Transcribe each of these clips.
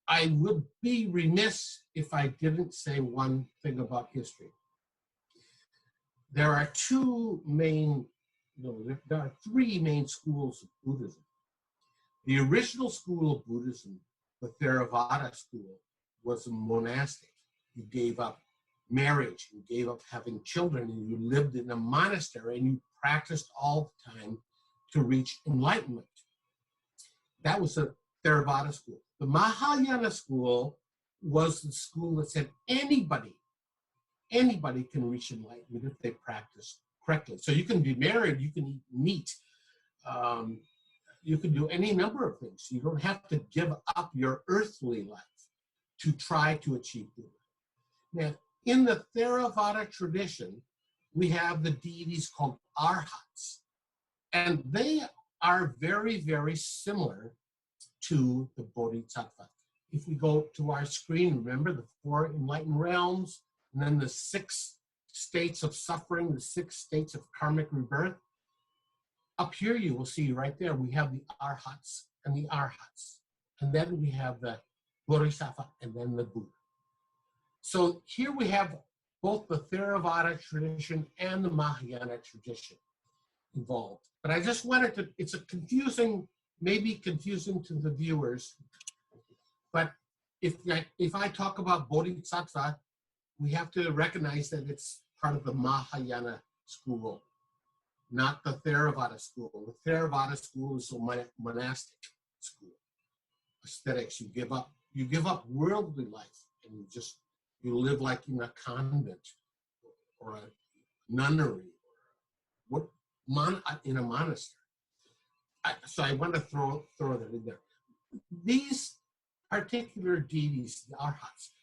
I would be remiss if I didn't say one thing about history. There are there are three main schools of Buddhism. The original school of Buddhism, the Theravada school, was monastic. You gave up marriage, you gave up having children, and you lived in a monastery, and you practiced all the time to reach enlightenment. That was the Theravada school. The Mahayana school was the school that said anybody can reach enlightenment if they practice correctly. So you can be married, you can eat meat, you can do any number of things. You don't have to give up your earthly life to try to achieve Buddha. Now, in the Theravada tradition, we have the deities called arhats, and they are very, very similar to the Bodhisattva. If we go to our screen, remember the 4 enlightened realms, and then the 6 states of suffering, the 6 states of karmic rebirth. Up here, you will see right there, we have the arhats and the arhats. And then we have the Bodhisattva and then the Buddha. So here we have both the Theravada tradition and the Mahayana tradition involved. But I just wanted to, it's a confusing, maybe confusing to the viewers, but if I talk about Bodhisattva, we have to recognize that it's part of the Mahayana school, not the Theravada school. The Theravada school is a monastic school. Aesthetics, you give up worldly life, and you live like in a convent or a nunnery or in a monastery. So I want to throw that in there. These particular deities, the arhats,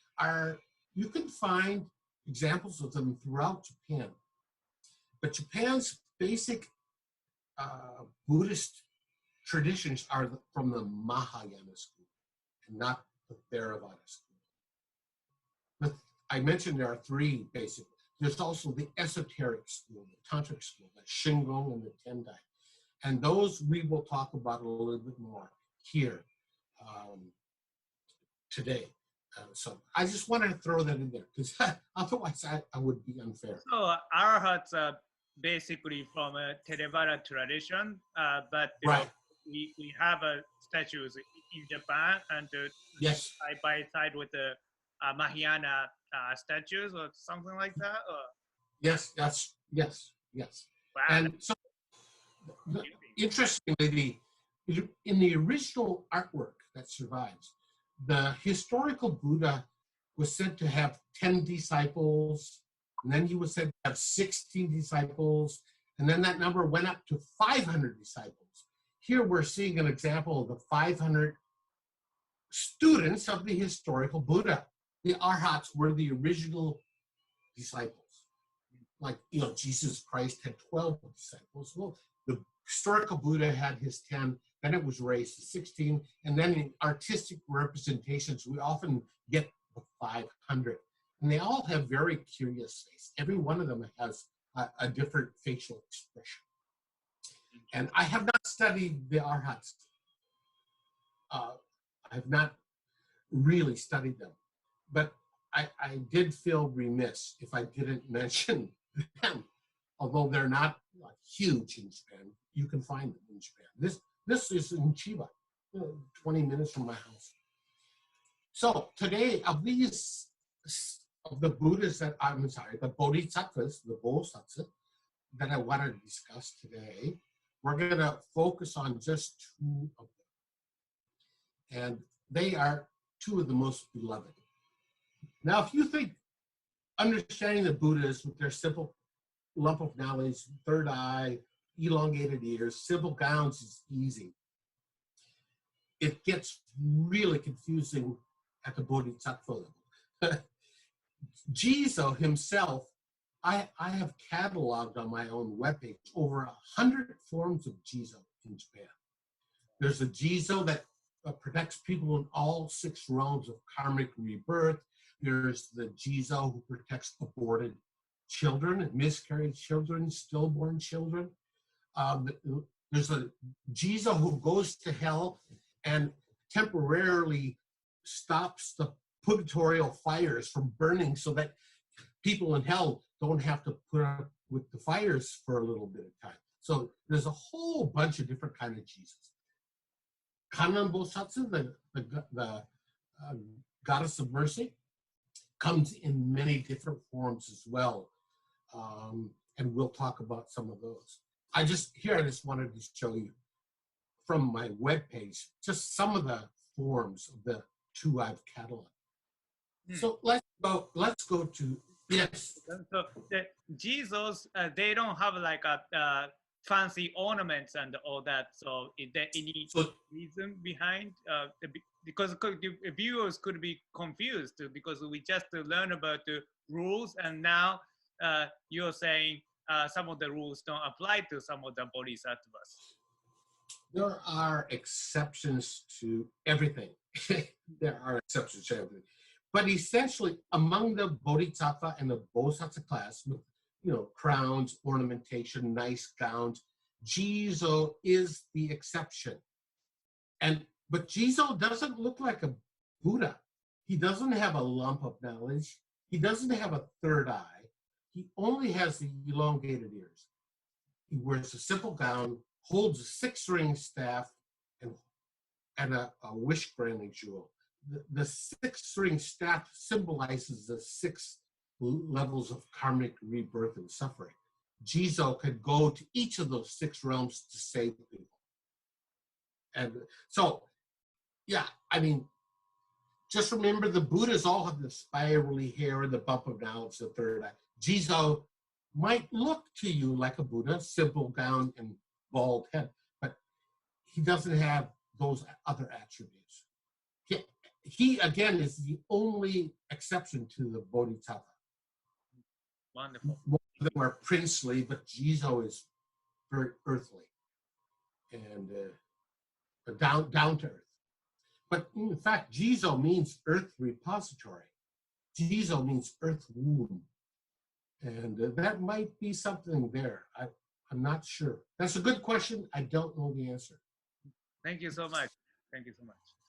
you can find examples of them throughout Japan. But Japan's basic Buddhist traditions are from the Mahayana school and not the Theravada school. But I mentioned there are 3 basic. There's also the esoteric school, the tantric school, the Shingon and the Tendai. And those we will talk about a little bit more here today. So I just wanted to throw that in there because otherwise I would be unfair. So arhats are basically from a Theravada tradition, but right. We have statues in Japan and yes, side by side with the Mahayana statues or something like that. Or? Yes. Wow. And so, interestingly, in the original artwork that survives, the historical Buddha was said to have 10 disciples, and then he was said to have 16 disciples, and then that number went up to 500 disciples. Here we're seeing an example of the 500 students of the historical Buddha. The arhats were the original disciples. Like, Jesus Christ had 12 disciples. Well, the historical Buddha had his 10, then it was raised to 16, and then in artistic representations, we often get the 500. And they all have very curious faces. Every one of them has a different facial expression. And I have not studied the arhats. I have not really studied them. But I did feel remiss if I didn't mention them. Although they're not huge in Japan, you can find them in Japan. This is in Chiba, 20 minutes from my house. So today, of the Buddhas the Bodhisattvas, the Bosatsu, that I want to discuss today, we're going to focus on just 2 of them. And they are 2 of the most beloved. Now, if you think understanding the Buddhas with their simple lump of knowledge, third eye, elongated ears, simple gowns is easy, it gets really confusing at the Bodhisattva level. Jizo himself, I have cataloged on my own webpage over 100 forms of Jizo in Japan. There's a Jizo that protects people in all 6 realms of karmic rebirth. There's the Jizo who protects aborted children, miscarried children, stillborn children. There's a Jizo who goes to hell and temporarily stops the purgatorial fires from burning so that people in hell don't have to put up with the fires for a little bit of time. So there's a whole bunch of different kind of Jesus. Kannon Bosatsu, the goddess of mercy, comes in many different forms as well. And we'll talk about some of those. I just wanted to show you from my webpage just some of the forms of the two I've cataloged. So let's go to, yes. So the Jesus, they don't have like a fancy ornaments and all that. So is there any reason behind? Because the viewers could be confused because we just learn about the rules, and now you're saying some of the rules don't apply to some of the bodhisattvas. There are exceptions to everything. There are exceptions to everything. But essentially, among the bodhisattva and the Bosatsu class, with crowns, ornamentation, nice gowns, Jizo is the exception. But Jizo doesn't look like a Buddha. He doesn't have a lump of knowledge. He doesn't have a third eye. He only has the elongated ears. He wears a simple gown, holds a 6-ring staff, and a wish-granting jewel. The 6-ring staff symbolizes the 6 levels of karmic rebirth and suffering. Jizo could go to each of those 6 realms to save people. And so, yeah, I mean, just remember the Buddhas all have the spirally hair and the bump of knowledge, the third eye. Jizo might look to you like a Buddha, simple gown and bald head, but he doesn't have those other attributes. He again, is the only exception to the Bodhisattva. Wonderful. Most of them are princely, but Jizo is very earthly and down to earth. But in fact, Jizo means earth repository. Jizo means earth womb. And that might be something there. I'm not sure. That's a good question. I don't know the answer. Thank you so much. Thank you so much.